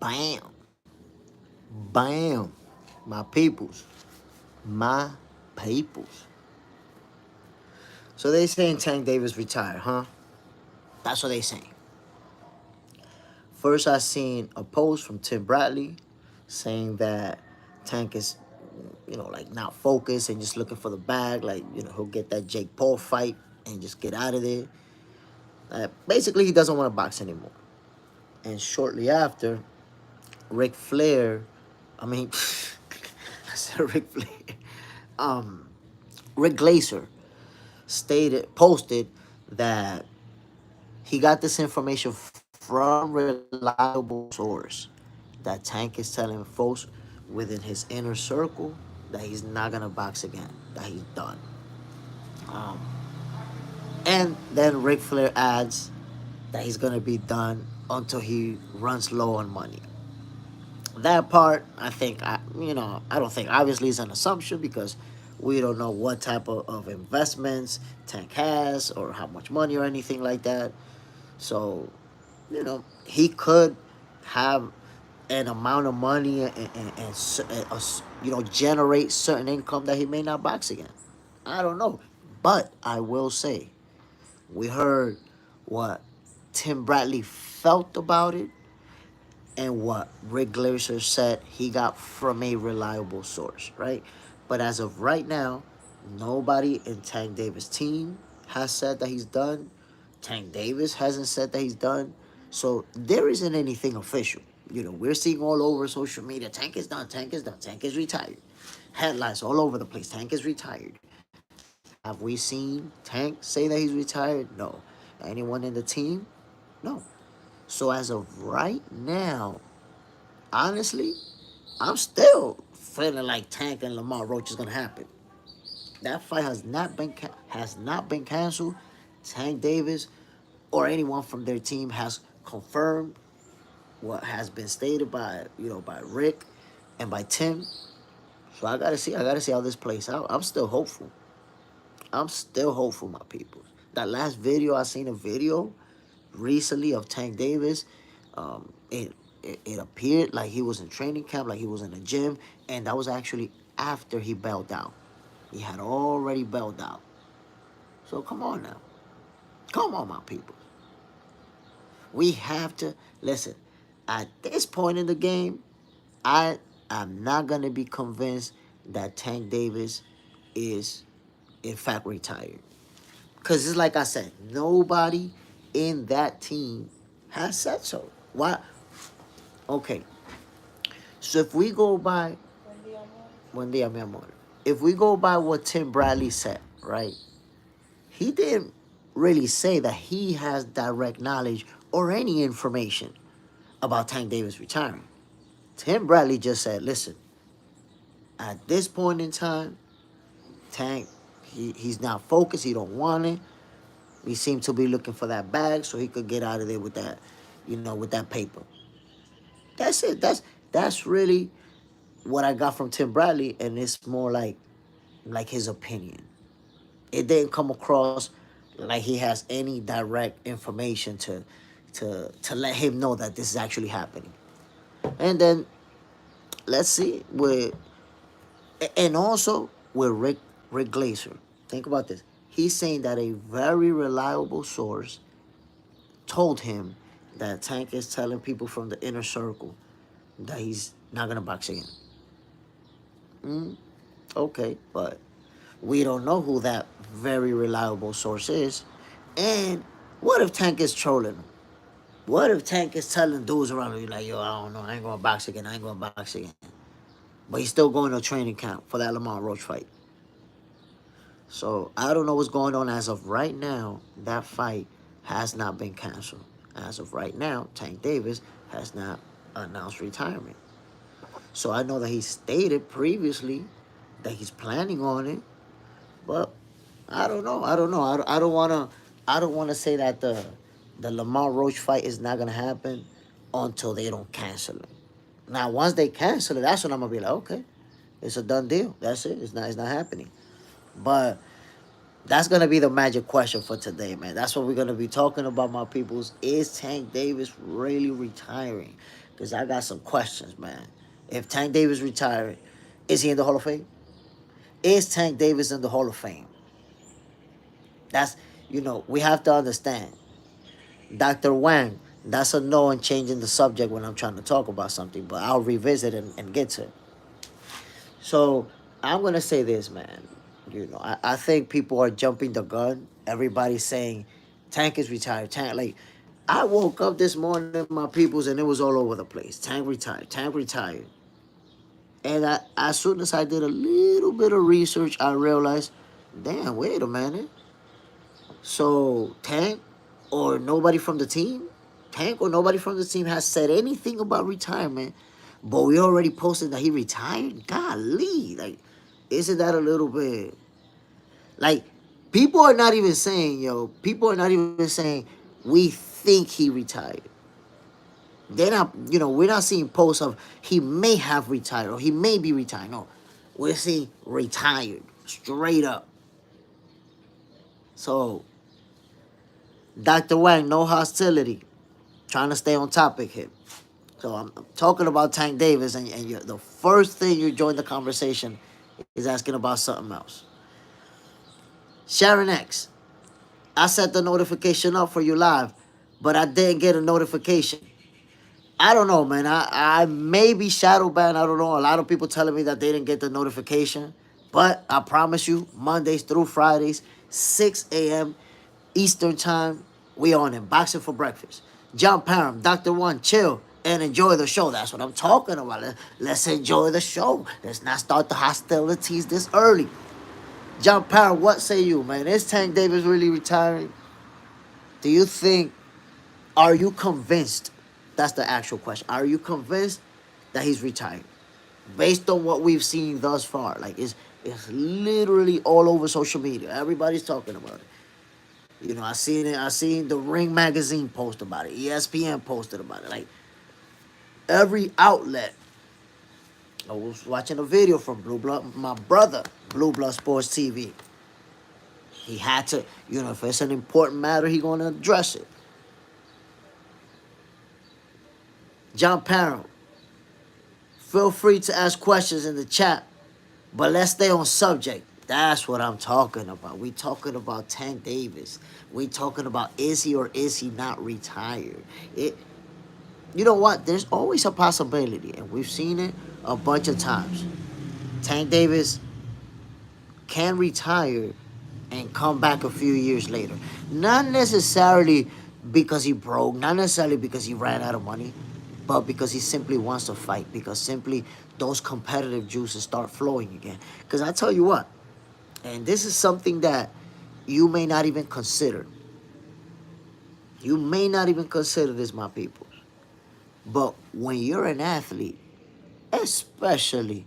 Bam. Bam. My peoples. My peoples. So they saying Tank Davis retired, huh? That's what they saying. First, I seen a post from Tim Bradley saying that Tank is, like not focused and just looking for the bag. Like, he'll get that Jake Paul fight and just get out of there. Basically, he doesn't want to box anymore. And shortly after, Ric Flair, I mean, I said Ric Flair, um, Rick Glaser posted that he got this information from reliable source that Tank is telling folks within his inner circle that he's not gonna box again, that he's done. Um, and then Ric Flair adds that he's gonna be done until he runs low on money. That part, I think, I don't think obviously is an assumption because we don't know what type of investments Tank has or how much money or anything like that. So, he could have an amount of money and generate certain income that he may not box again. I don't know. But I will say, we heard what Tim Bradley felt about it and what Rick Glaser said he got from a reliable source, right? But as of right now, nobody in Tank Davis' team has said that he's done. Tank Davis hasn't said that he's done. So there isn't anything official. We're seeing all over social media, Tank is done, Tank is done, Tank is retired. Headlines all over the place, Tank is retired. Have we seen Tank say that he's retired? No. Anyone in the team? No. So as of right now, honestly, I'm still feeling like Tank and Lamar Roach is gonna happen. That fight has not been canceled. Tank Davis or anyone from their team has confirmed what has been stated by Rick and by Tim. So I gotta see how this plays out. I'm still hopeful. I'm still hopeful, my people. That last video, I seen a video recently of Tank Davis. It appeared like he was in training camp, like he was in a gym, and that was actually after he bailed out. He had already bailed out. So come on now. Come on, my people. We have to listen. At this point in the game, I am not gonna be convinced that Tank Davis is in fact retired. Cause it's like I said, nobody in that team has said so. Why? Okay. So if we go by one day, mi amor. If we go by what Tim Bradley said, right? He didn't really say that he has direct knowledge or any information about Tank Davis retiring. Tim Bradley just said, listen, at this point in time, Tank, he's not focused. He don't want it. He seemed to be looking for that bag so he could get out of there with that, with that paper. That's it. That's really what I got from Tim Bradley, and it's more like his opinion. It didn't come across like he has any direct information to let him know that this is actually happening. And then let's see with and also with Rick Glaser. Think about this. He's saying that a very reliable source told him that Tank is telling people from the inner circle that he's not gonna box again. Okay, but we don't know who that very reliable source is. And what if Tank is trolling him? What if Tank is telling dudes around him like, yo, I don't know, I ain't gonna box again, I ain't gonna box again. But he's still going to training camp for that Lamar Roach fight. So I don't know what's going on as of right now. That fight has not been canceled. As of right now, Tank Davis has not announced retirement. So I know that he stated previously that he's planning on it, but I don't know. I don't know. I don't wanna. I don't wanna say that the Lamar Roach fight is not gonna happen until they don't cancel it. Now, once they cancel it, that's when I'm gonna be like, okay, it's a done deal. That's it. It's not happening. But that's gonna be the magic question for today, man. That's what we're gonna be talking about, my peoples. Is Tank Davis really retiring? because I got some questions, man. If Tank Davis retired, is he in the Hall of Fame? Is Tank Davis in the Hall of Fame? That's, we have to understand. Dr. Wang, that's a no and changing the subject when I'm trying to talk about something, but I'll revisit and get to it. So I'm going to say this, man. I think people are jumping the gun. Everybody's saying Tank is retired. Tank, like, I woke up this morning, my peoples, and it was all over the place. Tank retired. Tank retired. And as soon as I did a little bit of research, I realized, damn, wait a minute. So Tank or nobody from the team, Tank or nobody from the team has said anything about retirement, but we already posted that he retired. Golly, like, isn't that a little bit like people are not even saying, people are not even saying we think he retired. They're not, we're not seeing posts of he may have retired or he may be retired. No, we're seeing retired straight up. So, Dr. Wang, no hostility. Trying to stay on topic here. So I'm talking about Tank Davis, and the first thing you join the conversation is asking about something else. Sharon X, I set the notification up for you live, but I didn't get a notification. I don't know, man. I may be shadow banned. I don't know. A lot of people telling me that they didn't get the notification. But I promise you, Mondays through Fridays, 6 a.m. Eastern Time, we on in Boxing for Breakfast. John Parham, Dr. One, chill and enjoy the show. That's what I'm talking about. Let's enjoy the show. Let's not start the hostilities this early. John Parham, what say you, man? Is Tank Davis really retiring? Do you think, are you convinced? That's the actual question. Are you convinced that he's retired? Based on what we've seen thus far. Like, it's literally all over social media. Everybody's talking about it. I seen the Ring magazine post about it. ESPN posted about it. Like, every outlet. I was watching a video from Blue Blood, my brother, Blue Blood Sports TV. He had to, if it's an important matter, he gonna address it. John Parham, feel free to ask questions in the chat, but let's stay on subject. That's what I'm talking about. We talking about Tank Davis. We talking about, is he or is he not retired? You know what? There's always a possibility, and we've seen it a bunch of times. Tank Davis can retire and come back a few years later. Not necessarily because he broke, not necessarily because he ran out of money, but because he simply wants to fight, because simply those competitive juices start flowing again. Because I tell you what, and this is something that you may not even consider. You may not even consider this, my people. But when you're an athlete, especially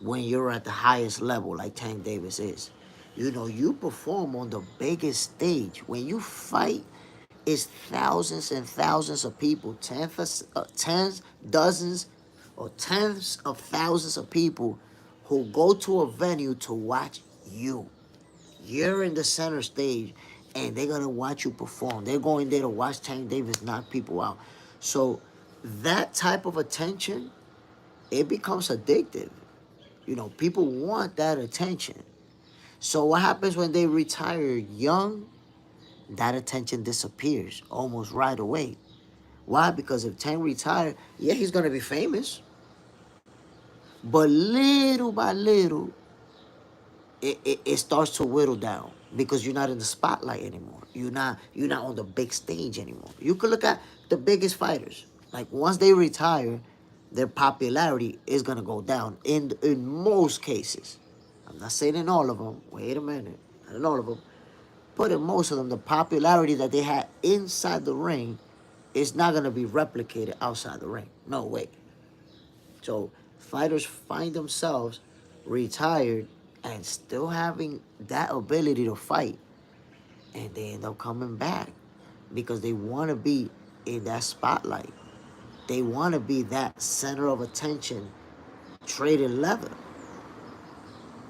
when you're at the highest level like Tank Davis is, you perform on the biggest stage. When you fight, it's thousands and thousands of people, tens, dozens, or tens of thousands of people who go to a venue to watch you. You're in the center stage, and they're going to watch you perform. They're going there to watch Tank Davis knock people out. So that type of attention, it becomes addictive. People want that attention. So what happens when they retire young? That attention disappears almost right away. Why? Because if Tank retired, yeah, he's going to be famous. But little by little, it starts to whittle down because you're not in the spotlight anymore. You're not on the big stage anymore. You could look at the biggest fighters. Like, once they retire, their popularity is going to go down in most cases. I'm not saying in all of them. Wait a minute. Not in all of them. But in most of them, the popularity that they had inside the ring is not going to be replicated outside the ring. No way. So fighters find themselves retired and still having that ability to fight. And they end up coming back because they want to be in that spotlight. They want to be that center of attention, traded leather.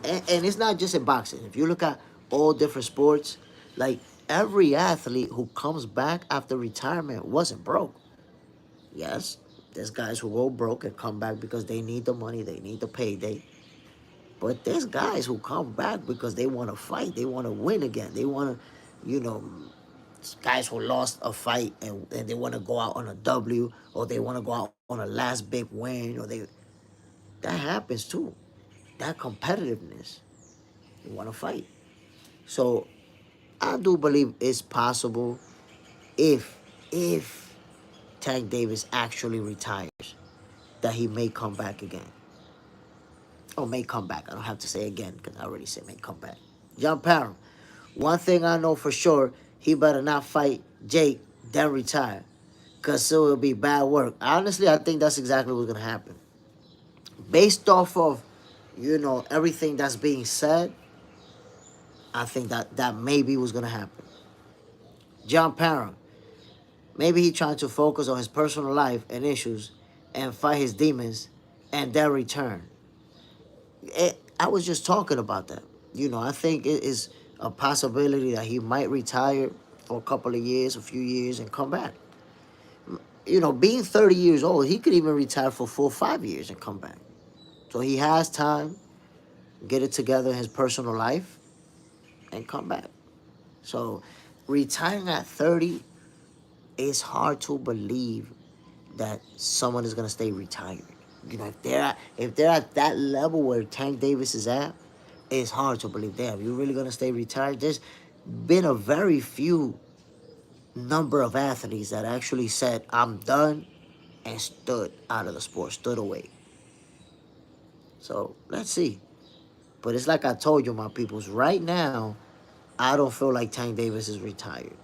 And it's not just in boxing. If you look at all different sports, like, every athlete who comes back after retirement wasn't broke. Yes, There's guys who go broke and come back because they need the money, they need the payday. But there's guys who come back because they want to fight, they want to win again. They want to, guys who lost a fight and they want to go out on a W, or they want to go out on a last big win, or that happens too. That competitiveness. You want to fight. So I do believe it's possible if Tank Davis actually retires, that he may come back again. Oh, may come back. I don't have to say again because I already said may come back. John Parham. One thing I know for sure, he better not fight Jake, then retire. Because so it'll be bad work. Honestly, I think that's exactly what's going to happen. Based off of, everything that's being said, I think that maybe was going to happen. John Parham. Maybe he trying to focus on his personal life and issues and fight his demons and then return. I was just talking about that. I think it is a possibility that he might retire for a couple of years, a few years, and come back. Being 30 years old, he could even retire for 4 or 5 years and come back. So he has time, get it together in his personal life, and come back. So retiring at 30, it's hard to believe that someone is gonna stay retired. If they're at that level where Tank Davis is at, it's hard to believe. Damn, you're really gonna stay retired? There's been a very few number of athletes that actually said, "I'm done," and stood out of the sport, stood away. So let's see. But it's like I told you, my peoples. Right now, I don't feel like Tank Davis is retired.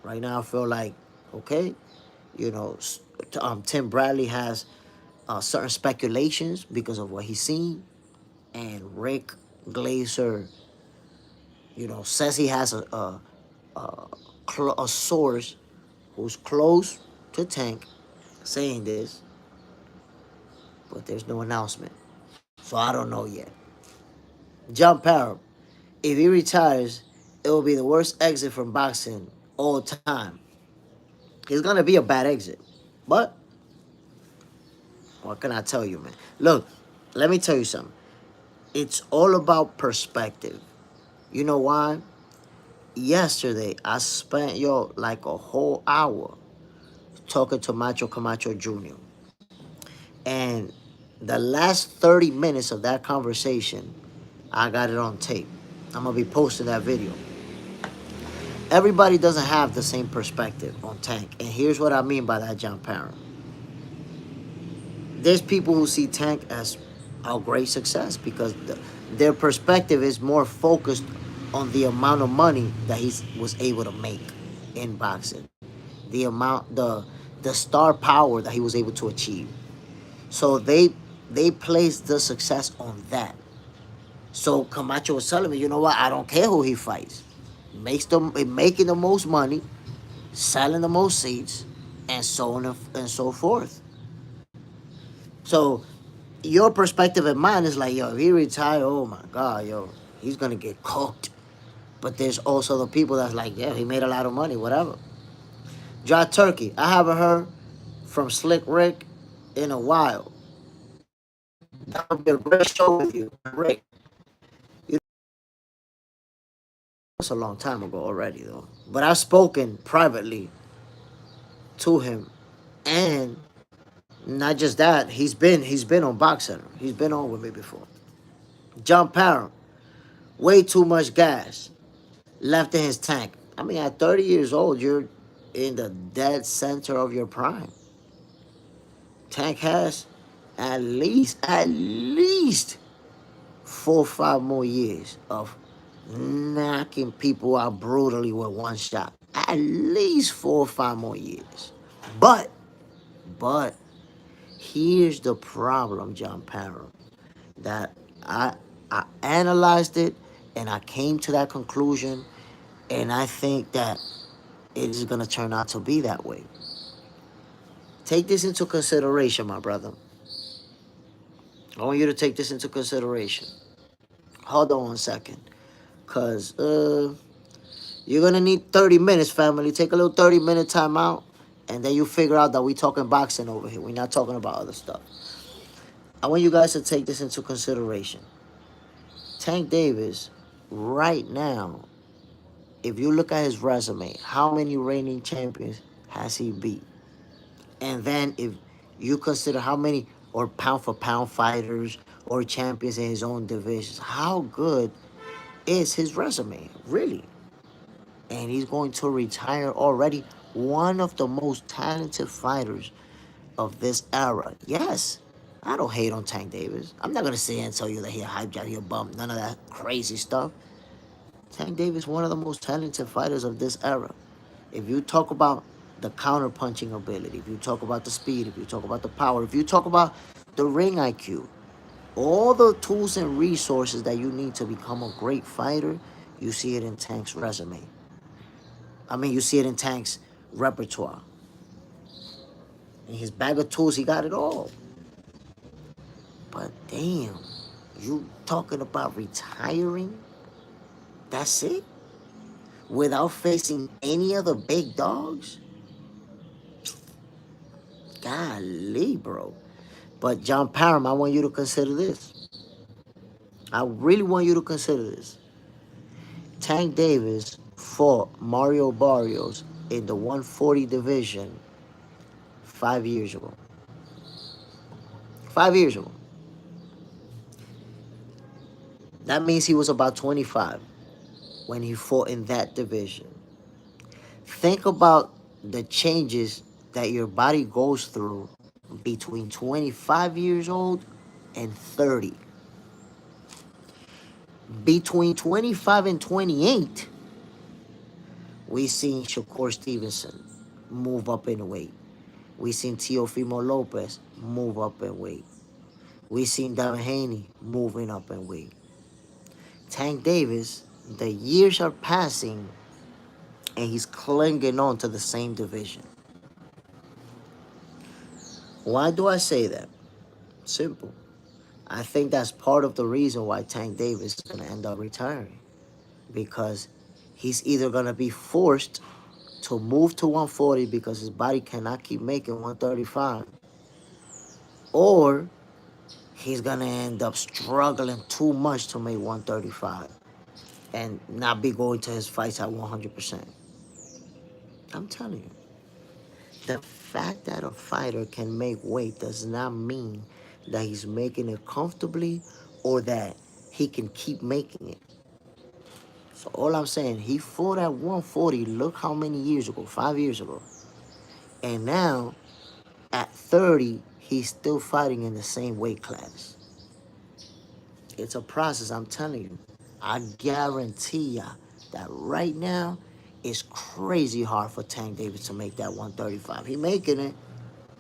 Right now, I feel like, okay, Tim Bradley has certain speculations because of what he's seen, and Rick Glaser, says he has a source who's close to Tank saying this, but there's no announcement, so I don't know yet. John Parham, if he retires, it will be the worst exit from boxing all time. It's gonna be a bad exit, but what can I tell you, man? Look, let me tell you something. It's all about perspective. You know why? Yesterday, I spent, like a whole hour talking to Macho Camacho Jr. And the last 30 minutes of that conversation, I got it on tape. I'm going to be posting that video. Everybody doesn't have the same perspective on Tank. And here's what I mean by that, John Parham. There's people who see Tank as a great success because their perspective is more focused on the amount of money that he was able to make in boxing, the star power that he was able to achieve. So they place the success on that. So Camacho was telling me, you know what? I don't care who he fights. Making the most money, selling the most seats, and so on and so forth. So your perspective and mine is like, yo, if he retire, oh my God, yo, he's gonna get cooked. But there's also the people that's like, yeah, he made a lot of money, whatever. Dry Turkey, I haven't heard from Slick Rick in a while. That would be a great show with you, Rick. It's a long time ago already, though. But I've spoken privately to him, and not just that, he's been on Box Center. He's been on with me before. John Parham, way too much gas left in his tank. I mean, at 30 years old, you're in the dead center of your prime. Tank has at least 4 or 5 more years of knocking people out brutally with one shot. At least 4 or 5 more years. But here's the problem, John Parham, that I analyzed it and I came to that conclusion, and I think that it is gonna turn out to be that way. Take this into consideration, my brother. I want you to take this into consideration. Hold on 1 second. Because you're going to need 30 minutes, family. Take a little 30-minute time out And then you figure out that we talking boxing over here. We're not talking about other stuff. I want you guys to take this into consideration. Tank Davis, right now, if you look at his resume, how many reigning champions has he beat? And then if you consider how many or pound for pound fighters or champions in his own divisions, how good is his resume, really? And he's going to retire already, one of the most talented fighters of this era. Yes, I don't hate on Tank Davis. I'm not gonna sit here and tell you that he a hype job, he a bum, none of that crazy stuff. Tank Davis, one of the most talented fighters of this era. If you talk about the counter punching ability, if you talk about the speed, if you talk about the power, if you talk about the ring IQ, all the tools and resources that you need to become a great fighter, you see it in Tank's resume. I mean, you see it in Tank's repertoire. In his bag of tools, he got it all. But damn, you talking about retiring? That's it? Without facing any other big dogs? Golly, bro. But John Parham, I want you to consider this. I really want you to consider this. Tank Davis fought Mario Barrios in the 140 division 5 years ago. 5 years ago. That means he was about 25 when he fought in that division. Think about the changes that your body goes through between 25 years old and 30. Between 25 and 28, we seen Shakur Stevenson move up in weight. We seen Teofimo Lopez move up in weight. We seen Devin Haney moving up in weight. Tank Davis, the years are passing and he's clinging on to the same division. Why do I say that? Simple. I think that's part of the reason why Tank Davis is going to end up retiring. Because he's either going to be forced to move to 140 because his body cannot keep making 135, or he's going to end up struggling too much to make 135 and not be going to his fights at 100%. I'm telling you. The fact that a fighter can make weight does not mean that he's making it comfortably or that he can keep making it. So all I'm saying, he fought at 140, look how many years ago, 5 years ago. And now, at 30, he's still fighting in the same weight class. It's a process, I'm telling you. I guarantee ya that right now, it's crazy hard for Tank Davis to make that 135. He making it,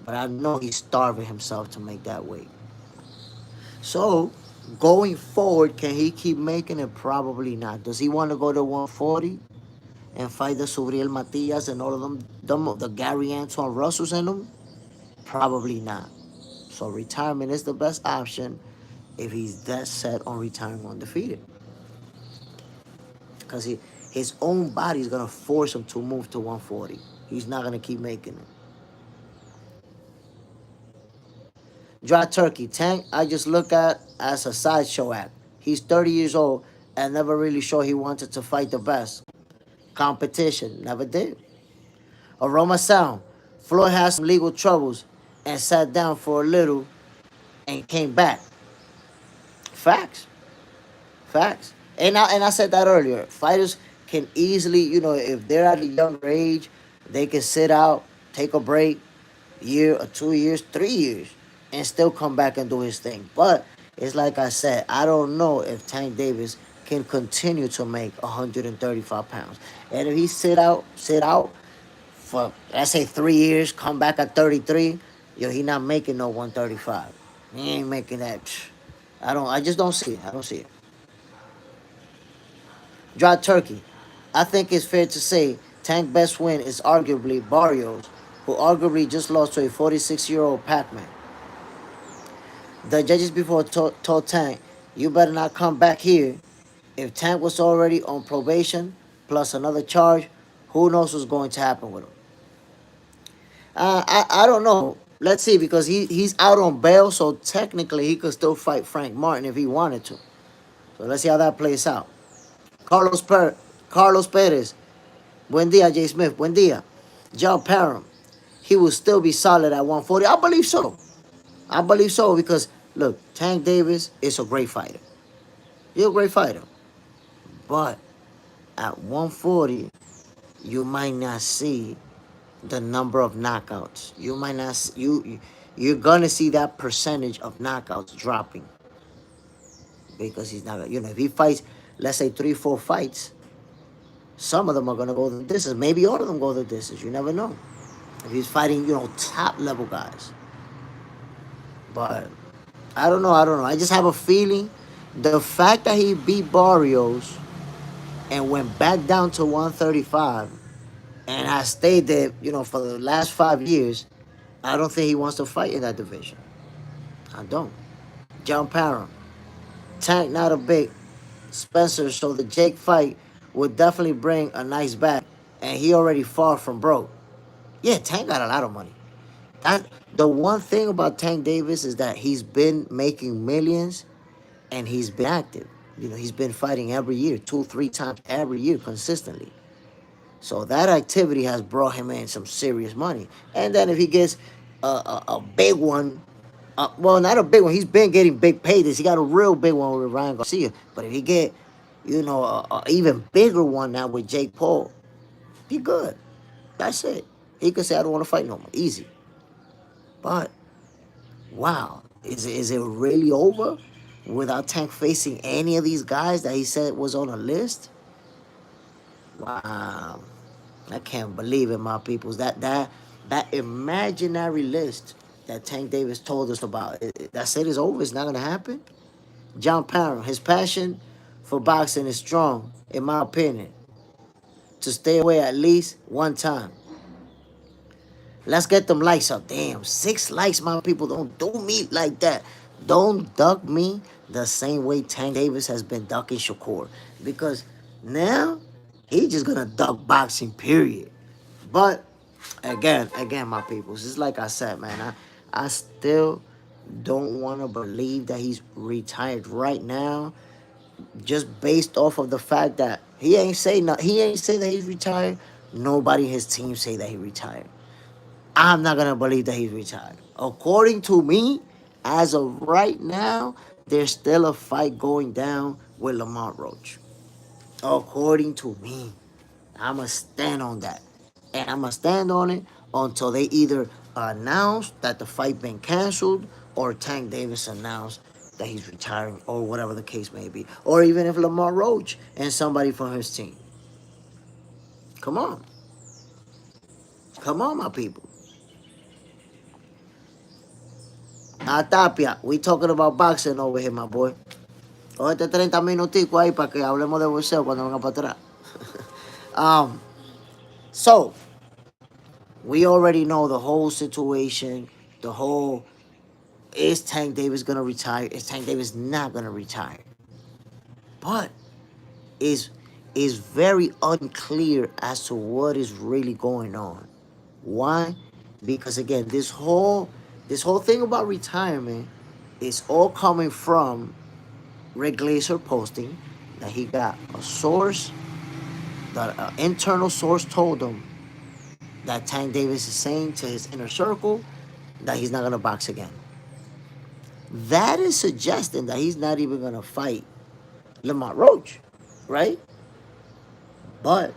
but I know he's starving himself to make that weight. So, going forward, can he keep making it? Probably not. Does he want to go to 140 and fight the Subriel Matias and all of them, the Gary Antoine Russells and them? Probably not. So retirement is the best option if he's that set on retiring undefeated. Because his own body is going to force him to move to 140. He's not going to keep making it. Dry Turkey. Tank, I just look at as a sideshow act. He's 30 years old and never really showed he wanted to fight the best. Competition, never did. Aroma Sound. Floyd had some legal troubles and sat down for a little and came back. Facts. Facts. And I said that earlier. Fighters can easily, if they're at a younger age, they can sit out, take a break, year or 2 years, 3 years, and still come back and do his thing. But it's like I said, I don't know if Tank Davis can continue to make 135 pounds. And if he sit out for, let's say, 3 years, come back at 33, he not making no 135. He ain't making that. I just don't see it. I don't see it. Dry Turkey. I think it's fair to say Tank's best win is arguably Barrios, who arguably just lost to a 46-year-old Pac-Man. The judges before told Tank, you better not come back here. If Tank was already on probation, plus another charge, who knows what's going to happen with him. I don't know. Let's see, because he's out on bail, so technically he could still fight Frank Martin if he wanted to. So let's see how that plays out. Carlos per Carlos Perez. Buen dia, Jay Smith. Buen dia. John Parham. He will still be solid at 140. I believe so. I believe so because look, Tank Davis is a great fighter. He's a great fighter. But at 140, you might not see the number of knockouts. You might not you're gonna see that percentage of knockouts dropping because he's not. If he fights, let's say 3, 4 fights, some of them are gonna go the distance. Maybe all of them go the distance. You never know. If he's fighting, top level guys. But I don't know. I don't know. I just have a feeling the fact that he beat Barrios and went back down to 135 and has stayed there, for the last 5 years, I don't think he wants to fight in that division. I don't. John Parham. Tank not a big Spencer, so the Jake fight would definitely bring a nice back. And he already far from broke. Yeah, Tank got a lot of money. That the one thing about Tank Davis is that he's been making millions and he's been active. He's been fighting every year, 2, 3 times every year consistently. So that activity has brought him in some serious money. And then if he gets a big one, well, not a big one. He's been getting big paydays. He got a real big one with Ryan Garcia. But if he get, a even bigger one now with Jake Paul, he good. That's it. He could say, I don't want to fight no more. Easy. But, wow. Is it really over without Tank facing any of these guys that he said was on a list? Wow. I can't believe it, my peoples. That imaginary list that Tank Davis told us about. That's it. Is over. It's not gonna happen. John Parham. His passion for boxing is strong, in my opinion. To stay away at least one time. Let's get them likes up. Damn, 6 likes, my people. Don't do me like that. Don't duck me the same way Tank Davis has been ducking Shakur. Because now he's just gonna duck boxing, period. But again, my people, just like I said, man, I still don't want to believe that he's retired right now, just based off of the fact that he ain't say no, he ain't say that he's retired. Nobody in his team say that he retired. I'm not gonna believe that he's retired. According to me, as of right now, there's still a fight going down with Lamont Roach. According to me. I'ma stand on that. And I'ma stand on it until they either announce that the fight been canceled or Tank Davis announced that he's retiring or whatever the case may be. Or even if Lamar Roach and somebody from his team. Come on. Come on, my people. Tapia, we talking about boxing over here, my boy. Cógete 30 minuticos ahí para que hablemos de boxeo cuando venga para atrás. So, we already know the whole situation, the whole, is Tank Davis going to retire? Is Tank Davis not going to retire? But is very unclear as to what is really going on. Why? Because again, this whole thing about retirement is all coming from Rick Glaser posting that he got a source, that an internal source told him that Tank Davis is saying to his inner circle that he's not going to box again. That is suggesting that he's not even going to fight Lamont Roach, right? But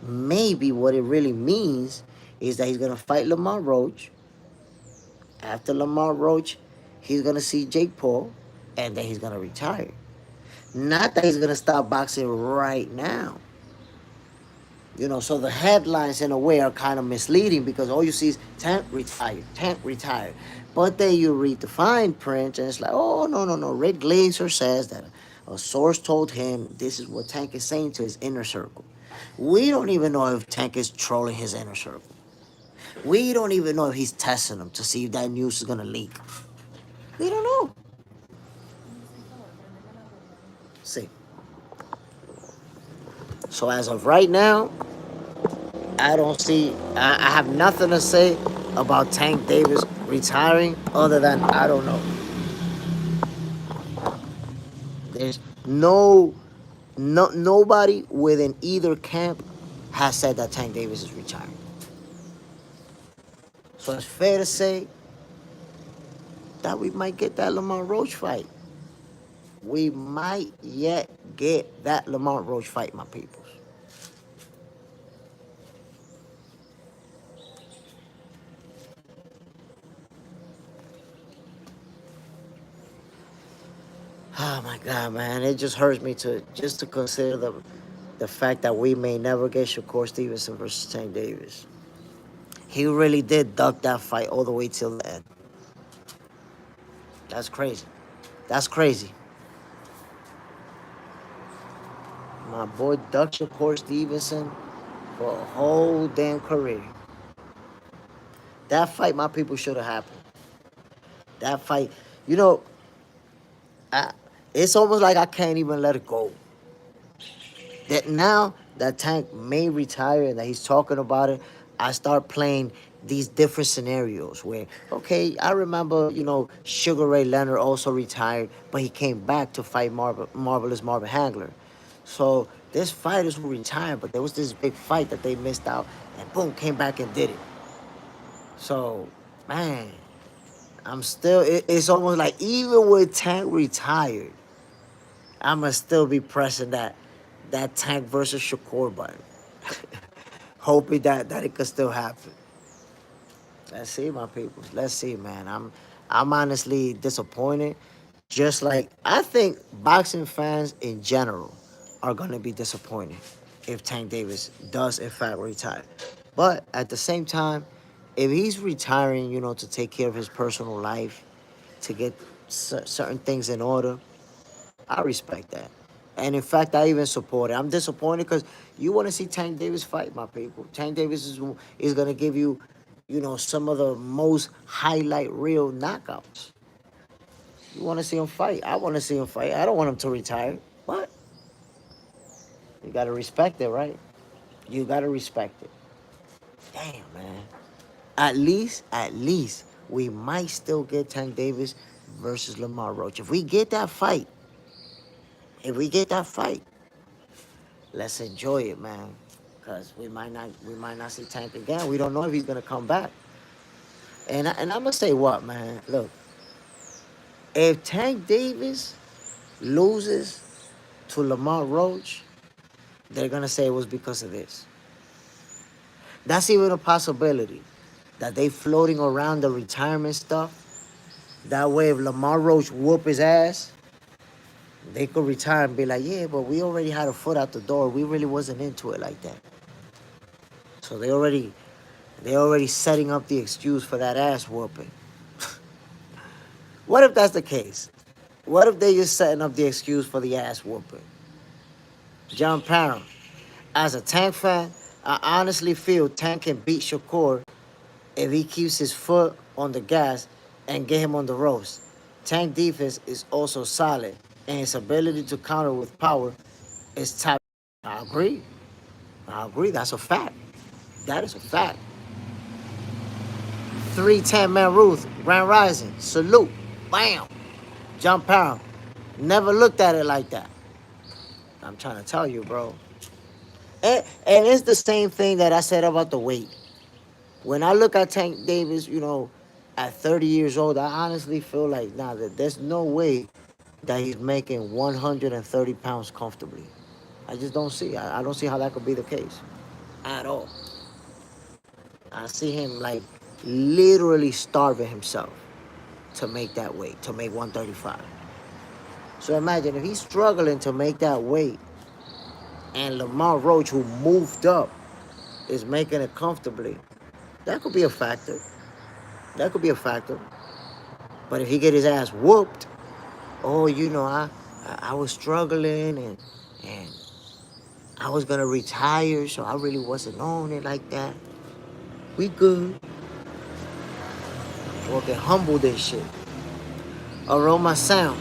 maybe what it really means is that he's going to fight Lamont Roach. After Lamont Roach, he's going to see Jake Paul, and then he's going to retire. Not that he's going to stop boxing right now. So the headlines in a way are kind of misleading because all you see is Tank retired, Tank retired. But then you read the fine print and it's like, oh, no. Rick Glaser says that a source told him this is what Tank is saying to his inner circle. We don't even know if Tank is trolling his inner circle. We don't even know if he's testing them to see if that news is going to leak. We don't know. See. So as of right now, I don't see. I have nothing to say about Tank Davis retiring other than I don't know. There's nobody within either camp has said that Tank Davis is retiring. So it's fair to say that we might get that Lamont Roach fight. We might yet get that Lamont Roach fight, my peoples. Oh my God, man! It just hurts me to consider the fact that we may never get Shakur Stevenson versus Tank Davis. He really did duck that fight all the way till the end. That's crazy. That's crazy. My boy ducked Shakur Stevenson for a whole damn career. That fight, my people, should have happened. That fight, you know, I, it's almost like I can't even let it go. That now that Tank may retire and that he's talking about it, I start playing these different scenarios where, okay, I remember, Sugar Ray Leonard also retired, but he came back to fight Marvelous Marvin Hagler. So there's fighters who retired, but there was this big fight that they missed out, and boom, came back and did it. So, man, it's almost like even with Tank retired, I'ma still be pressing that Tank versus Shakur button. Hoping that it could still happen. Let's see, my people. Let's see, man. I'm honestly disappointed. Just like I think boxing fans in general are gonna be disappointed if Tank Davis does in fact retire. But at the same time, if he's retiring, to take care of his personal life, to get certain things in order, I respect that. And in fact, I even support it. I'm disappointed because you want to see Tank Davis fight, my people. Tank Davis is going to give you, some of the most highlight reel knockouts. You want to see him fight. I want to see him fight. I don't want him to retire. But you got to respect it, right? You got to respect it. Damn, man. At least, we might still get Tank Davis versus Lamar Roach. If we get that fight, let's enjoy it, man. Cause we might not see Tank again. We don't know if he's gonna come back. And I'm gonna say what, man. Look, if Tank Davis loses to Lamar Roach, they're gonna say it was because of this. That's even a possibility that they floating around the retirement stuff. That way, if Lamar Roach whoop his ass, they could retire and be like, yeah, but we already had a foot out the door. We really wasn't into it like that. So they already setting up the excuse for that ass whooping. What if that's the case? What if they just setting up the excuse for the ass whooping? John Parham, as a Tank fan, I honestly feel Tank can beat Shakur if he keeps his foot on the gas and get him on the ropes. Tank defense is also solid, and his ability to counter with power is top. I agree. That's a fact. That is a fact. 310-man Ruth, Grand Rising, salute, bam. John Parham, never looked at it like that. I'm trying to tell you, bro. And it's the same thing that I said about the weight. When I look at Tank Davis, at 30 years old, I honestly feel like, that there's no way that he's making 130 pounds comfortably. I just don't see. I don't see how that could be the case at all. I see him like literally starving himself to make that weight, to make 135. So imagine if he's struggling to make that weight and Lamar Roach, who moved up, is making it comfortably. That could be a factor. That could be a factor. But if he get his ass whooped, oh, I was struggling and I was gonna retire, so I really wasn't on it like that. We good. Or get humbled and shit. Aroma Sound.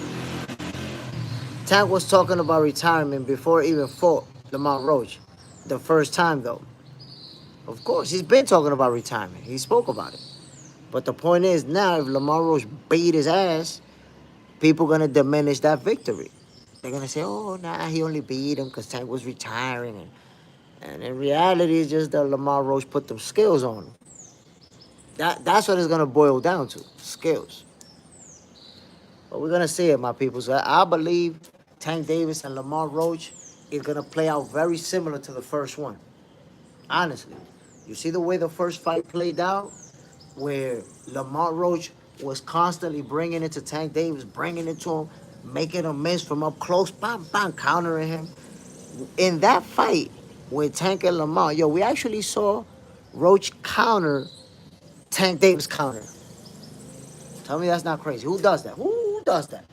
Tank was talking about retirement before he even fought Lamar Roach. The first time though. Of course, he's been talking about retirement. He spoke about it. But the point is now, if Lamar Roach beat his ass, people gonna diminish that victory. They're gonna say, "Oh, nah, he only beat him because Tank was retiring," and in reality, it's just that Lamar Roach put them skills on him. That's what it's gonna boil down to, skills. But we're gonna see it, my people. So I believe Tank Davis and Lamar Roach is gonna play out very similar to the first one. Honestly, you see the way the first fight played out, where Lamar Roach was constantly bringing it to Tank Davis, bringing it to him, making him miss from up close, bam, bam, countering him. In that fight with Tank and Lamar, yo, we actually saw Roach counter Tank Davis counter. Tell me that's not crazy. Who does that? Who does that?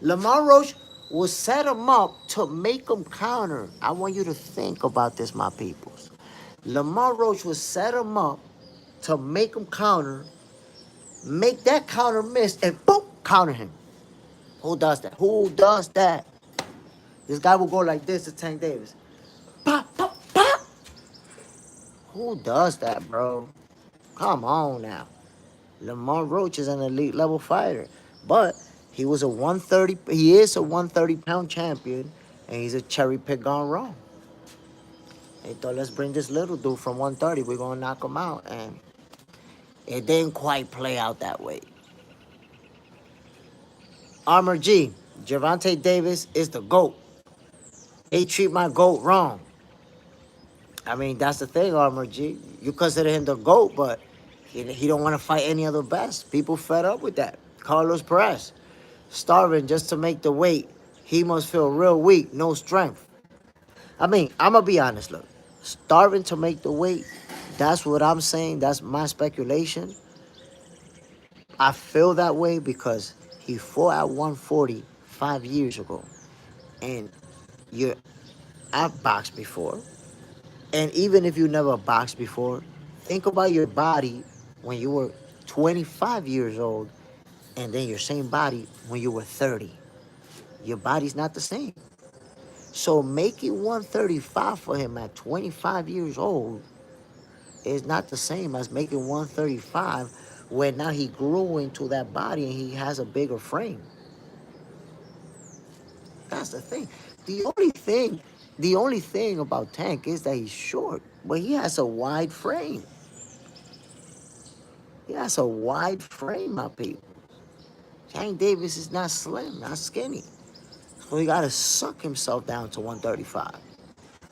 Lamar Roach will set him up to make him counter. I want you to think about this, my peoples. Lamar Roach will set him up to make him counter, make that counter miss, and boom, counter him. Who does that? Who does that? This guy will go like this to Tank Davis. Pop, pop, pop. Who does that, bro? Come on now. Lamar Roach is an elite level fighter. But he was a 130, he is a 130-pound champion, and he's a cherry pick gone wrong. They thought, let's bring this little dude from 130. We're going to knock him out. And it didn't quite play out that way. Armor G, Gervonta Davis is the GOAT. They treat my GOAT wrong. I mean, that's the thing, Armor G. You consider him the GOAT, but he don't want to fight any of the best. People fed up with that. Carlos Perez, starving just to make the weight. He must feel real weak, no strength. I mean, I'm going to be honest, look. Starving to make the weight, that's what I'm saying. That's my speculation. I feel that way because he fought at 140 5 years ago. And I've boxed before. And even if you never boxed before, think about your body when you were 25 years old and then your same body when you were 30. Your body's not the same. So making 135 for him at 25 years old is not the same as making 135 when now he grew into that body and he has a bigger frame. That's the thing. The only thing about Tank is that he's short, but he has a wide frame. He has a wide frame, my people. Tank Davis is not slim, not skinny. So he got to suck himself down to 135.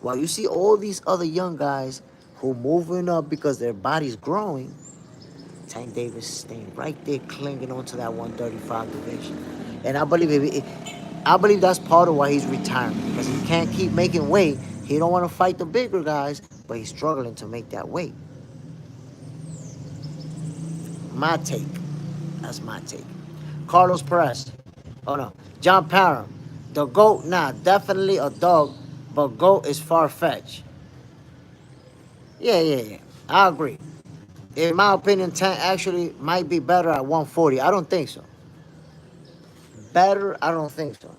While you see all these other young guys who moving up because their body's growing, Tank Davis staying right there clinging onto that 135 division. And I believe that's part of why he's retiring, because he can't keep making weight. He don't want to fight the bigger guys, but he's struggling to make that weight. My take. That's my take. Carlos Perez. Oh, no. John Parham. The GOAT, nah, definitely a dog, but GOAT is far-fetched. Yeah. I agree. In my opinion, Tank actually might be better at 140. I don't think so. Better? I don't think so.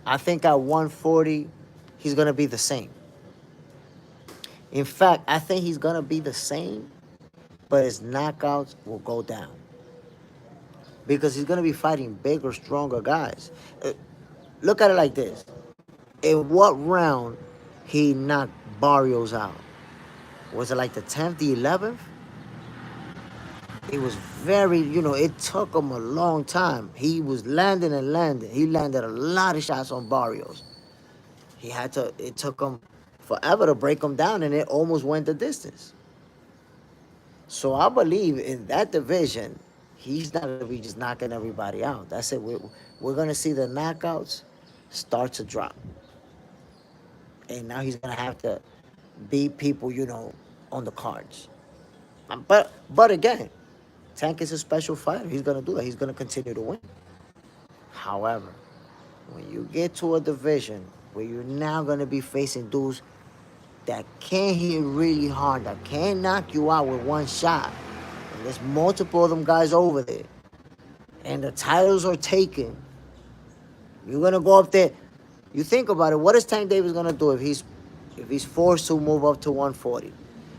I think at 140, he's going to be the same. In fact, I think he's going to be the same, but his knockouts will go down. Because he's going to be fighting bigger, stronger guys. Look at it like this. In what round he knocked Barrios out? Was it like the 10th, the 11th? It was very, it took him a long time. He was landing and landing. He landed a lot of shots on Barrios. It took him forever to break him down, and it almost went the distance. So I believe in that division, he's not going to be just knocking everybody out. That's it. We're going to see the knockouts start to drop. And now he's going to have to beat people, on the cards. But again, Tank is a special fighter. He's going to do that. He's going to continue to win. However, when you get to a division where you're now going to be facing dudes that can hit really hard, that can knock you out with one shot, and there's multiple of them guys over there, and the titles are taken, you're going to go up there. You think about it. What is Tank Davis going to do if he's forced to move up to 140?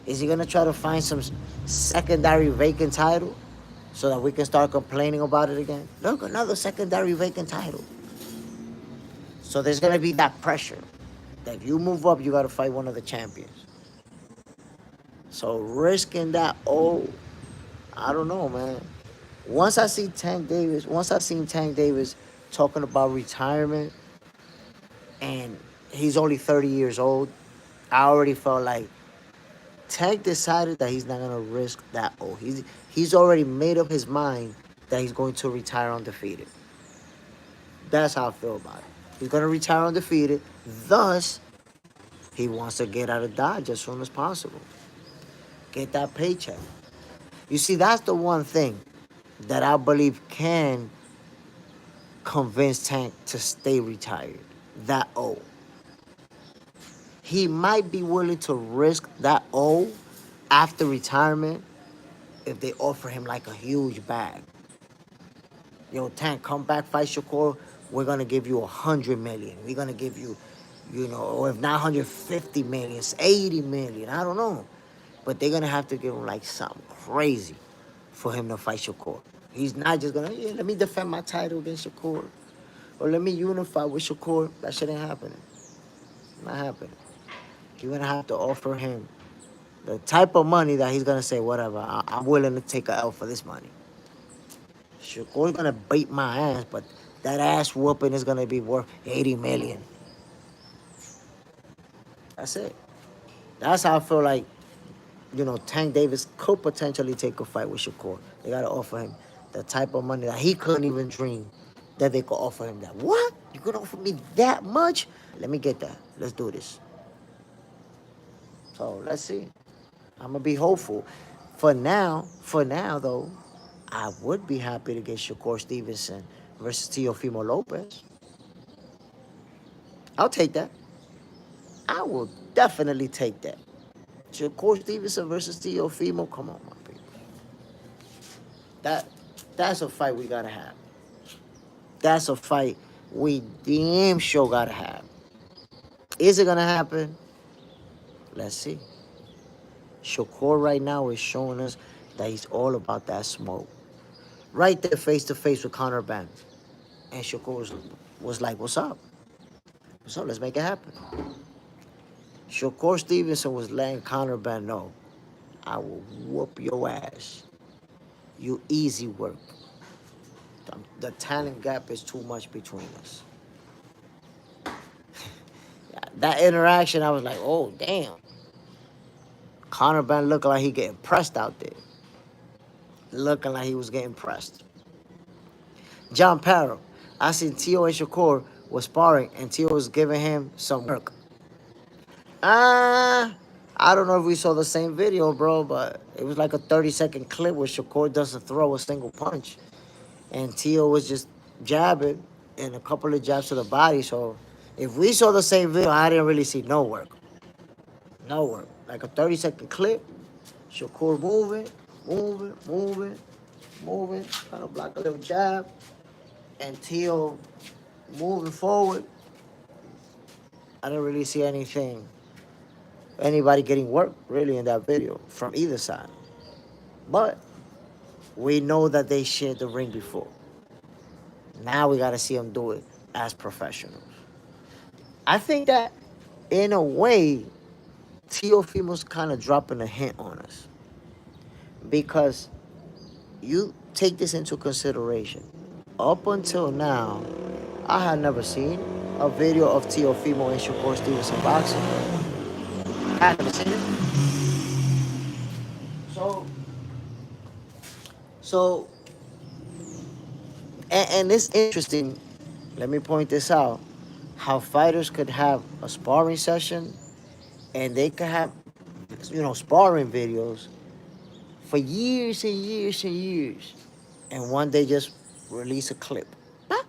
Is he gonna try to find some secondary vacant title so that we can start complaining about it again? Look, another secondary vacant title. So there's gonna be that pressure that if you move up, you gotta fight one of the champions. So risking that, I don't know, man. Once I seen Tank Davis talking about retirement, and he's only 30 years old, I already felt like Tank decided that he's not gonna risk that old. He's already made up his mind that he's going to retire undefeated. That's how I feel about it. He's gonna retire undefeated. Thus, he wants to get out of Dodge as soon as possible. Get that paycheck. You see, that's the one thing that I believe can convince Tank to stay retired. That old. He might be willing to risk that old after retirement if they offer him like a huge bag. Yo, Tank, come back, fight Shakur. We're gonna give you 100 million. We're gonna give you, or if not 150 million, it's 80 million. I don't know. But they're gonna have to give him like something crazy for him to fight Shakur. He's not just gonna, let me defend my title against Shakur. Or let me unify with Shakur. That shit ain't happening. Not happening. You're gonna have to offer him the type of money that he's gonna say, whatever, I'm willing to take a L for this money. Shakur's gonna beat my ass, but that ass whooping is gonna be worth 80 million. That's it. That's how I feel like, Tank Davis could potentially take a fight with Shakur. They gotta offer him the type of money that he couldn't even dream that they could offer him that. What? You could offer me that much? Let me get that. Let's do this. So let's see. I'm gonna be hopeful. For now though, I would be happy to get Shakur Stevenson versus Teofimo Lopez. I'll take that. I will definitely take that. Shakur Stevenson versus Teofimo. Come on, my people. That that's a fight we gotta have. That's a fight we damn sure gotta have. Is it gonna happen? Let's see. Shakur right now is showing us that he's all about that smoke. Right there, face to face with Conor Ben. And Shakur was like, what's up? What's up? Let's make it happen. Shakur Stevenson was letting Conor Ben know, I will whoop your ass. You easy work. The talent gap is too much between us. That interaction, I was like, oh, damn. Conor Ben looking like he getting pressed out there. Looking like he was getting pressed. John Parro. I seen Tio and Shakur was sparring, and Tio was giving him some work. I don't know if we saw the same video, bro, but it was like a 30-second clip where Shakur doesn't throw a single punch. And Tio was just jabbing and a couple of jabs to the body. So if we saw the same video, I didn't really see no work. No work. Like a 30-second clip, Shakur moving, trying to block a little jab. And Tio moving forward. I didn't really see anybody getting work really in that video from either side. But we know that they shared the ring before. Now we got to see them do it as professionals. I think that in a way, Teofimo's kind of dropping a hint on us. Because you take this into consideration. Up until now, I had never seen a video of Teofimo and Shakur Stevenson boxing. I had never seen it. So, and it's interesting, let me point this out, how fighters could have a sparring session and they could have, sparring videos for years and years and years. And one day just release a clip. Bah!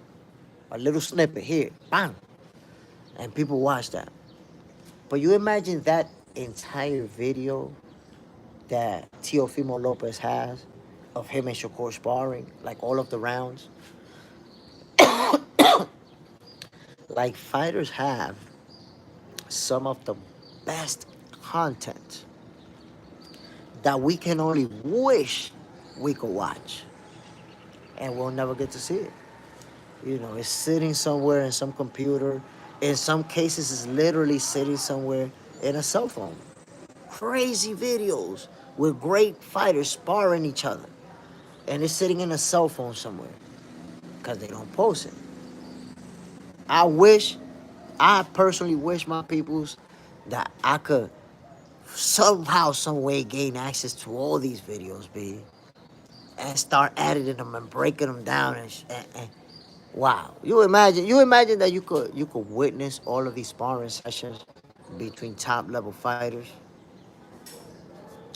A little snippet here. Bang! And people watch that. But you imagine that entire video that Teofimo Lopez has of him and Shakur sparring, like all of the rounds. Like fighters have some of the best content that we can only wish we could watch, and we'll never get to see it. You know, it's sitting somewhere in some computer. In some cases, it's literally sitting somewhere in a cell phone. Crazy videos with great fighters sparring each other, and it's sitting in a cell phone somewhere because they don't post it. I wish, I personally wish my peoples that I could somehow, some way gain access to all these videos, B, and start editing them and breaking them down and wow. You imagine that you could witness all of these sparring sessions between top level fighters.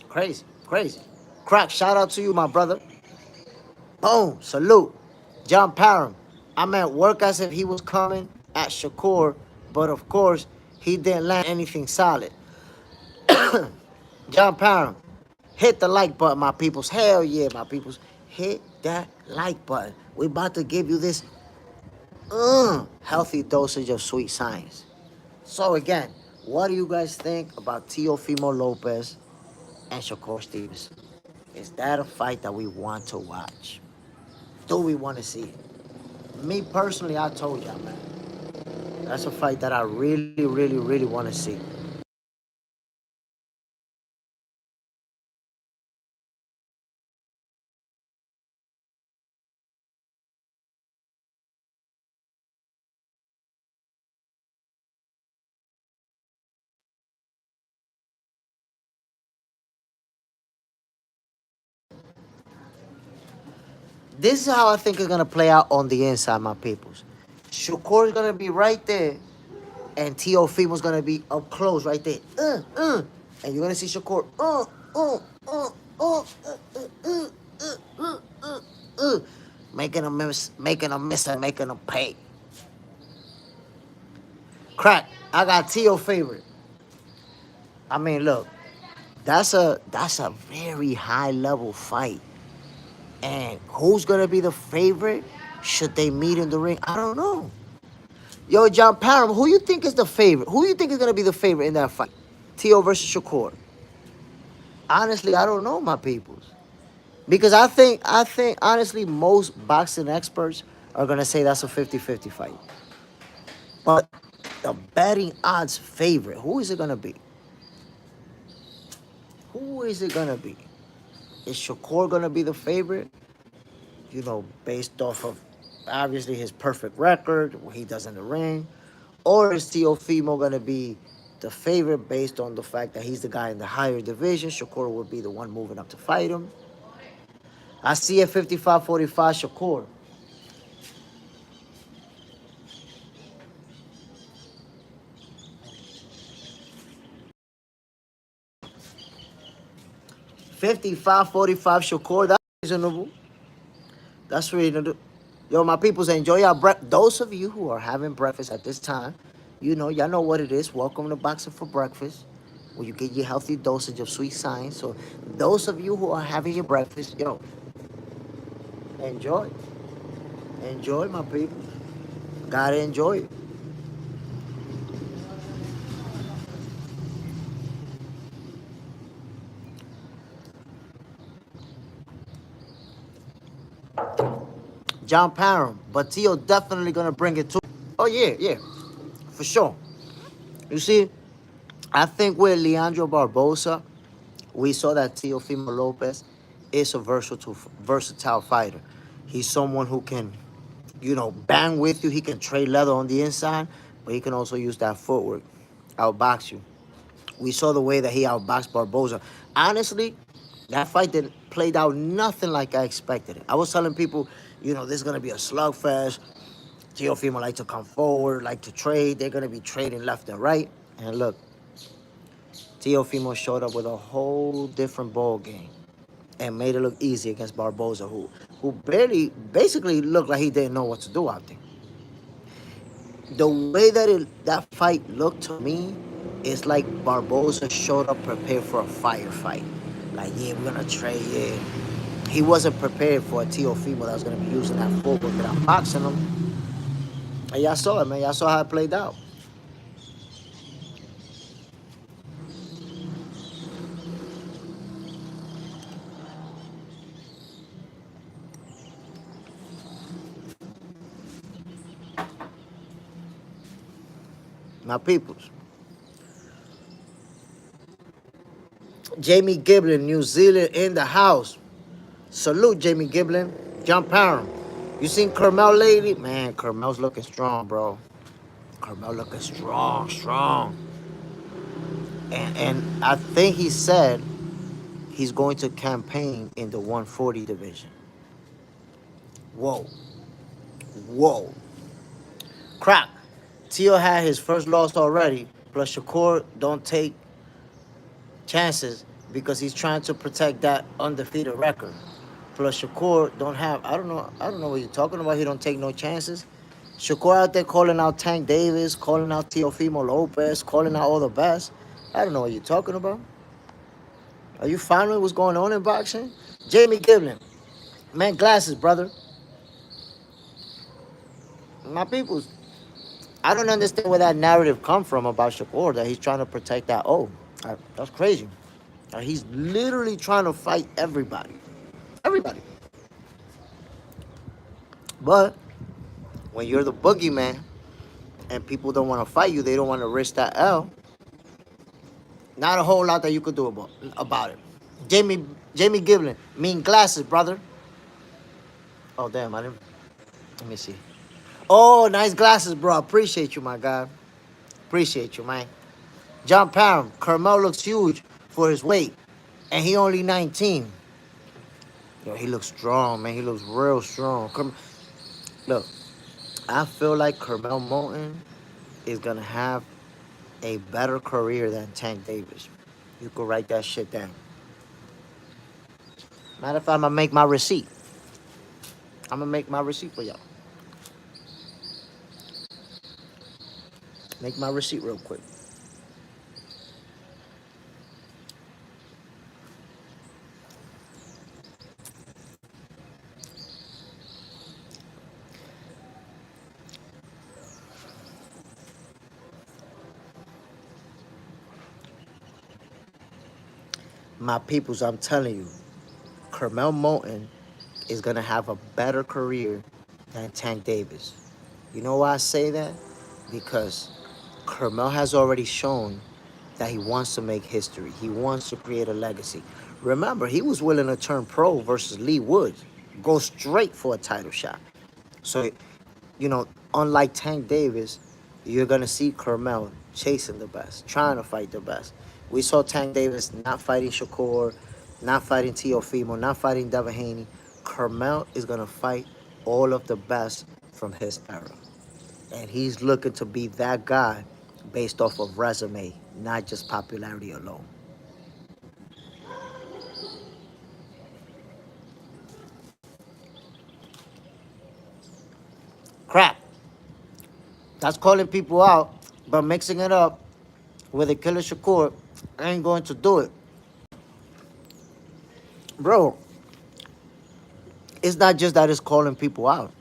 Crazy, crazy. Crack, shout out to you, my brother. Boom, salute. John Parham. I'm at work as if he was coming at Shakur, but of course, he didn't land anything solid. John Parham, hit the like button, my peoples. Hell yeah, my peoples. Hit that like button. We about to give you this healthy dosage of sweet science. So again, what do you guys think about Teofimo Lopez and Shakur Stevens? Is that a fight that we want to watch? Do we want to see it? Me personally, I told y'all, man. That's a fight that I really, really, really want to see. This is how I think it's gonna play out on the inside, my peoples. Shakur is gonna be right there, and Teofimo's gonna be up close right there. And you're gonna see Shakur, making a miss, and making a pay. Crack. I got Teo favorite. I mean, look, that's a very high level fight. And who's gonna be the favorite? Should they meet in the ring? I don't know. Yo, John Parham, who you think is the favorite? Who you think is gonna be the favorite in that fight? Teo versus Shakur. Honestly, I don't know, my peoples. Because I think honestly most boxing experts are gonna say that's a 50-50 fight. But the betting odds favorite, who is it gonna be? Who is it gonna be? Is Shakur gonna be the favorite? You know, based off of obviously his perfect record, what he does in the ring, or is Teofimo gonna be the favorite based on the fact that he's the guy in the higher division? Shakur would be the one moving up to fight him. I see at 55-45 Shakur. 55-45 Shakur. That's reasonable. That's reasonable. Yo, my peoples, enjoy your breakfast. Those of you who are having breakfast at this time, y'all know what it is. Welcome to Boxing for Breakfast, where you get your healthy dosage of sweet science. So, those of you who are having your breakfast, yo, enjoy. Enjoy, my people. Gotta enjoy it. John Parham, but Tio definitely gonna bring it to. Oh yeah, yeah, for sure. You see, I think with Leandro Barbosa, we saw that Teofimo Lopez is a versatile fighter. He's someone who can, bang with you. He can trade leather on the inside, but he can also use that footwork, outbox you. We saw the way that he outboxed Barbosa. Honestly, that fight didn't played out nothing like I expected it. I was telling people, this is gonna be a slugfest. Teofimo like to come forward, like to trade. They're gonna be trading left and right. And look, Teofimo showed up with a whole different ball game and made it look easy against Barbosa, who basically looked like he didn't know what to do out there. The way that fight looked to me, it's like Barbosa showed up prepared for a firefight. Like, yeah, we're gonna trade, yeah. He wasn't prepared for a Teofimo that was gonna be using that footwork that I'm boxing him. And y'all saw it, man. Y'all saw how it played out. My peoples. Jamie Giblin, New Zealand in the house. Salute, Jamie Giblin. John Parham. You seen Carmel lately? Man, Carmel's looking strong, bro. Carmel looking strong. And I think he said he's going to campaign in the 140 division. Whoa. Whoa. Crap. Tio had his first loss already. Plus Shakur don't take chances because he's trying to protect that undefeated record. Plus Shakur don't have I don't know what you're talking about. He don't take no chances. Shakur out there calling out Tank Davis, calling out Teofimo Lopez, calling out all the best. I don't know what you're talking about. Are you following what's going on in boxing? Jamie Giblin. Man, glasses, brother. My peoples. I don't understand where that narrative come from about Shakur that he's trying to protect that. Oh, that's crazy. He's literally trying to fight everybody. Everybody. But when you're the boogeyman and people don't want to fight you, they don't want to risk that L. Not a whole lot that you could do about it. Jamie Giblin, mean glasses, brother. Oh damn, I didn't. Let me see. Oh, nice glasses, bro. Appreciate you, my guy. Appreciate you, man. John Parham, Carmel looks huge for his weight, and he only 19. Yo, he looks strong, man. He looks real strong. Look, I feel like Carmel Moulton is gonna have a better career than Tank Davis. You could write that shit down. Matter of fact, I'm gonna make my receipt. I'm gonna make my receipt for y'all. Make my receipt real quick. My peoples, I'm telling you, Carmel Moulton is gonna have a better career than Tank Davis. You know why I say that? Because Carmel has already shown that he wants to make history. He wants to create a legacy. Remember, he was willing to turn pro versus Lee Woods, go straight for a title shot. So, unlike Tank Davis, you're going to see Carmel chasing the best, trying to fight the best. We saw Tank Davis not fighting Shakur, not fighting Teofimo, not fighting Devin Haney. Carmel is going to fight all of the best from his era. And he's looking to be that guy based off of resume, not just popularity alone. Crap. That's calling people out, but mixing it up with a killer Shakur ain't going to do it. Bro, it's not just that it's calling people out.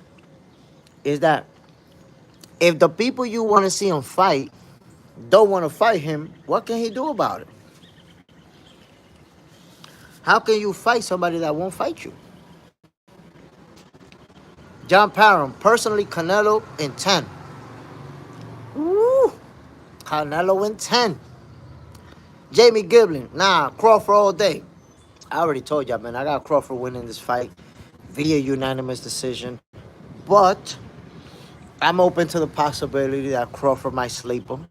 It's that if the people you want to see him fight don't want to fight him, what can he do about it? How can you fight somebody that won't fight you? John Parham, personally, Canelo in 10. Woo! Canelo in 10. Jamie Giblin, nah, Crawford all day. I already told y'all, man, I got Crawford winning this fight via unanimous decision. But I'm open to the possibility that Crawford might sleep him.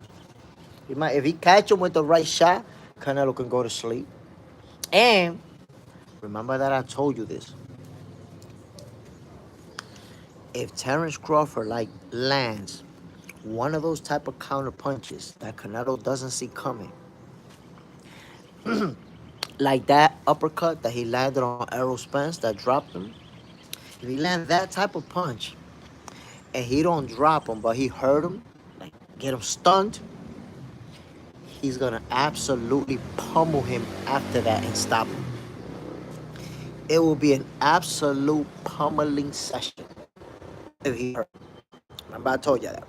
If he catch him with the right shot, Canelo can go to sleep. And remember that I told you this. If Terrence Crawford lands one of those type of counter punches that Canelo doesn't see coming, like that uppercut that he landed on Errol Spence that dropped him, if he lands that type of punch and he don't drop him, but he hurt him, like get him stunned, he's gonna absolutely pummel him after that and stop him. It will be an absolute pummeling session if he hurt. Remember, I told you that.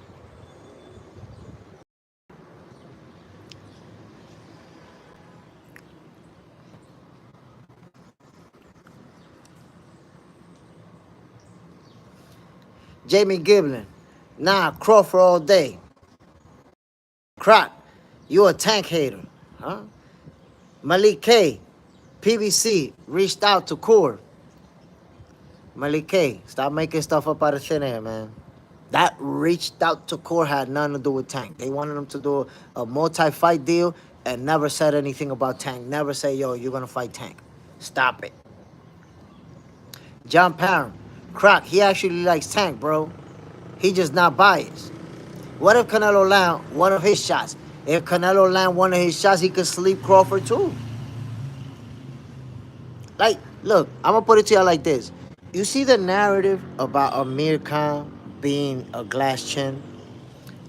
Jamie Giblin, nah, Crawford all day. Crack, you a Tank hater, huh? Malik K, PBC reached out to Core. Malik K, stop making stuff up out of thin air, man. That reached out to Core had nothing to do with Tank. They wanted him to do a multi-fight deal and never said anything about Tank. Never say, yo, you're gonna fight Tank. Stop it. John Parham, Crack, he actually likes Tank, bro. He just not biased. What if Canelo land one of his shots? If Canelo land one of his shots, he could sleep Crawford too. Like, look, I'm gonna put it to you like this. You see the narrative about Amir Khan being a glass chin?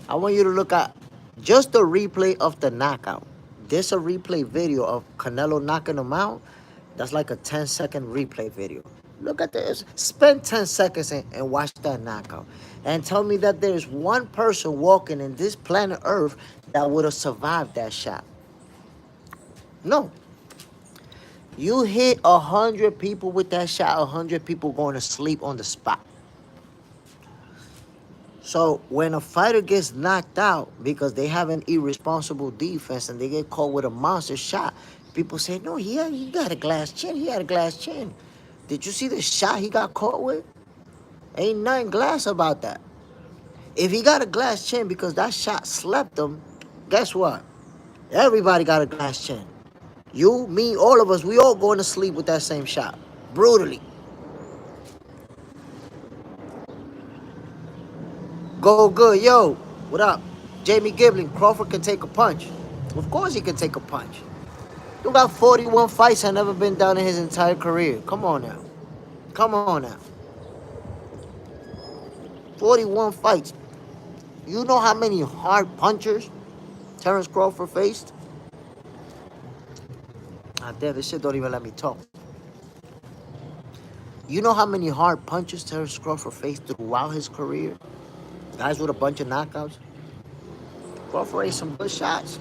I want you to look at just the replay of the knockout. There's a replay video of Canelo knocking him out. That's like a 10-second replay video. Look at this. Spend 10 seconds and watch that knockout. And tell me that there's one person walking in this planet Earth that would have survived that shot. No. You hit 100 people with that shot, 100 people going to sleep on the spot. So when a fighter gets knocked out because they have an irresponsible defense and they get caught with a monster shot, people say, no, he got a glass chin. He had a glass chin. Did you see the shot he got caught with? Ain't nothing glass about that. If he got a glass chin because that shot slept him, guess what? Everybody got a glass chin. You, me, all of us, we all going to sleep with that same shot. Brutally. Go good, yo. What up? Jamie Gibling, Crawford can take a punch. Of course he can take a punch. You got 41 fights and never been down in his entire career. Come on now. Come on now. 41 fights. You know how many hard punchers Terrence Crawford faced? Ah, damn, this shit don't even let me talk. You know how many hard punches Terrence Crawford faced throughout his career? Guys with a bunch of knockouts. Crawford ate some good shots.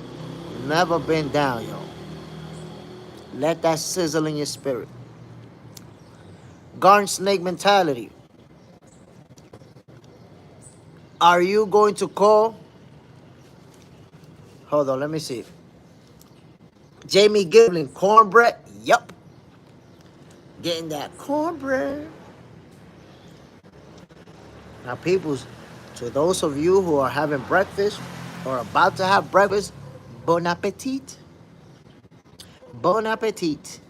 Never been down, yo. Let that sizzle in your spirit. Garden snake mentality. Are you going to call? Hold on, let me see. Jamie Gibling, cornbread? Yup. Getting that cornbread. Now, peoples, to those of you who are having breakfast or about to have breakfast, bon appetit. Bon appetit.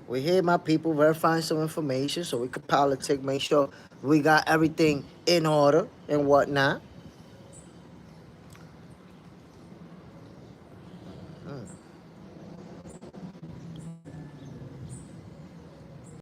We're here, my people, verifying some information so we can politic, make sure we got everything in order and whatnot.